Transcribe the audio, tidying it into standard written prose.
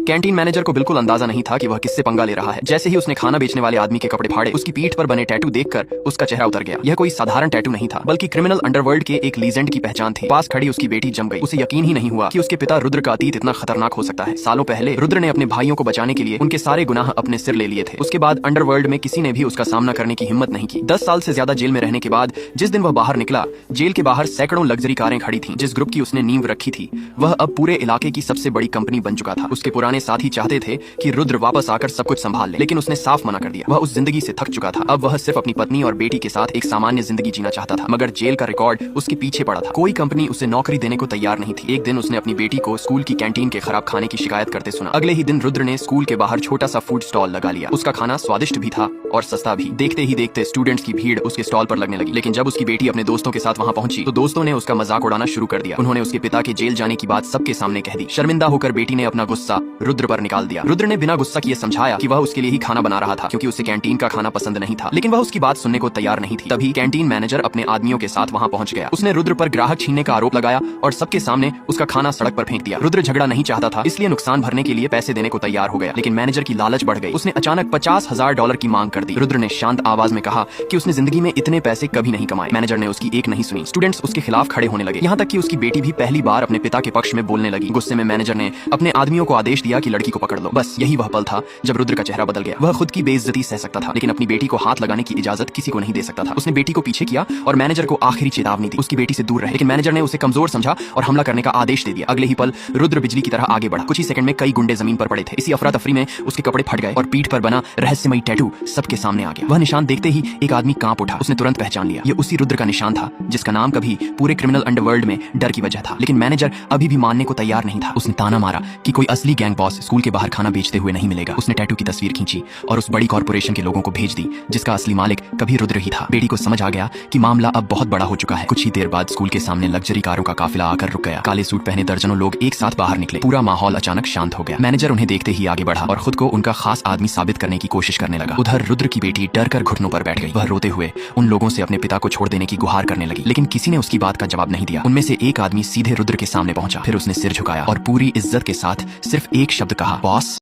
Canteen manager को बिल्कुल अंदाजा नहीं था कि वह किससे पंगा ले रहा है। जैसे ही उसने खाना बेचने वाले आदमी के कपड़े फाड़े, उसकी पीठ पर बने टैटू देखकर उसका चेहरा उतर गया। यह कोई साधारण टैटू नहीं था, बल्कि क्रिमिनल अंडरवर्ल्ड के एक लीजेंड की पहचान थी। पास खड़ी उसकी बेटी जम गई। उसे यकीन ही नहीं हुआ कि उसके पिता रुद्र का अतीत इतना खतरनाक हो सकता है। सालों पहले रुद्र ने अपने भाइयों को बचाने के लिए उनके सारे गुनाह अपने सिर ले लिए थे। उसके बाद अंडरवर्ल्ड में किसी ने भी उसका सामना करने की हिम्मत नहीं की। 10 साल से ज्यादा जेल में रहने के बाद जिस दिन वह बाहर निकला, जेल के बाहर सैकड़ों लग्जरी कारें खड़ी थीं। जिस ग्रुप की उसने नींव रखी थी, वह अब पूरे इलाके की सबसे बड़ी कंपनी बन चुका था। उसके पुराने साथी चाहते थे कि रुद्र वापस आकर सब कुछ संभाल ले, लेकिन उसने साफ मना कर दिया। वह उस जिंदगी से थक चुका था। अब वह सिर्फ अपनी पत्नी और बेटी के साथ एक सामान्य जिंदगी जीना चाहता था, मगर जेल का रिकॉर्ड उसके पीछे पड़ा था। कोई कंपनी उसे नौकरी देने को तैयार नहीं थी। एक दिन उसने अपनी बेटी को स्कूल की कैंटीन के खराब खाने की शिकायत करते सुना। अगले ही दिन रुद्र ने स्कूल के बाहर छोटा सा फूड स्टॉल लगा लिया। उसका खाना स्वादिष्ट भी था और सस्ता भी। देखते ही देखते स्टूडेंट्स की भीड़ उसके स्टॉल पर लगने लगी। लेकिन जब उसकी बेटी अपने दोस्तों के साथ वहां पहुंची, तो दोस्तों ने उसका मजाक उड़ाना शुरू कर दिया। उन्होंने उसके पिता के जेल जाने की बात सबके सामने कह दी। शर्मिंदा होकर बेटी ने अपना गुस्सा रुद्र पर निकाल दिया। रुद्र ने बिना गुस्सा किए समझाया कि वह उसके लिए ही खाना बना रहा था, क्योंकि उसे कैंटीन का खाना पसंद नहीं था। लेकिन वह उसकी बात सुनने को तैयार नहीं थी। तभी कैंटीन मैनेजर अपने आदमियों के साथ वहां पहुंच गया। उसने रुद्र पर ग्राहक छीनने का आरोप लगाया और सबके सामने उसका खाना सड़क पर फेंक दिया। रुद्र झगड़ा नहीं चाहता था, इसलिए नुकसान भरने के लिए पैसे देने को तैयार हो गया। लेकिन मैनेजर की लालच बढ़ गई। उसने अचानक $50,000 की मांग कर दी। रुद्र ने शांत आवाज में कहा कि उसने जिंदगी में इतने पैसे कभी नहीं कमाए। मैनेजर ने उसकी एक नहीं सुनी। स्टूडेंट्स उसके खिलाफ खड़े होने लगे, यहाँ तक कि उसकी बेटी भी पहली बार अपने पिता के पक्ष में बोलने लगी। गुस्से में मैनेजर ने अपने आदमियों को आदेश दिया कि लड़की को पकड़ लो। बस यही वह पल था जब रुद्र का चेहरा बदल गया। वह खुद की बेइज्जती सह सकता था, लेकिन अपनी बेटी को हाथ लगाने की इजाजत किसी को नहीं दे सकता था। उसने बेटी को पीछे किया और मैनेजर को आखिरी चेतावनी दी, उसकी बेटी से दूर रहे। लेकिन मैनेजर ने उसे कमजोर समझा और हमला करने का आदेश दे दिया। अगले ही पल रुद्र बिजली की तरह आगे बढ़ा। कुछ ही सेकंड में कई गुंडे जमीन पर पड़े थे। इसी अफरा तफरी में उसके कपड़े फट गए और पीठ पर बना रहस्यमयी टैटू सबके सामने आ गया। वह निशान देखते ही एक आदमी कांप उठा। उसने तुरंत पहचान लिया, यह उसी रुद्र का निशान था जिसका नाम कभी पूरे क्रिमिनल अंडरवर्ल्ड में डर की वजह था। लेकिन मैनेजर अभी भी मानने को तैयार नहीं था। उसने ताना मारा कि कोई असली गैंग बॉस स्कूल के बाहर खाना बेचते हुए नहीं मिलेगा। उसने टैटू की तस्वीर खींची और उस बड़ी कॉर्पोरेशन के लोगों को भेज दी जिसका असली मालिक कभी रुद्र ही था। बेटी को समझ आ गया कि मामला अब बहुत बड़ा हो चुका है। कुछ ही देर बाद स्कूल के सामने लग्जरी कारों का काफिला आकर रुक गया। काले सूट पहने दर्जनों लोग एक साथ बाहर निकले। पूरा माहौल अचानक शांत हो गया। मैनेजर उन्हें देखते ही आगे बढ़ा और खुद को उनका खास आदमी साबित करने की कोशिश करने लगा। उधर रुद्र की बेटी डर कर घुटनों पर बैठ गई। वह रोते हुए उन लोगों से अपने पिता को छोड़ देने की गुहार करने लगी, लेकिन किसी ने उसकी बात का जवाब नहीं दिया। उनमें से एक आदमी सीधे रुद्र के सामने पहुंचा। फिर उसने सिर झुकाया और पूरी इज्जत के साथ सिर्फ एक शब्द कहा, बॉस।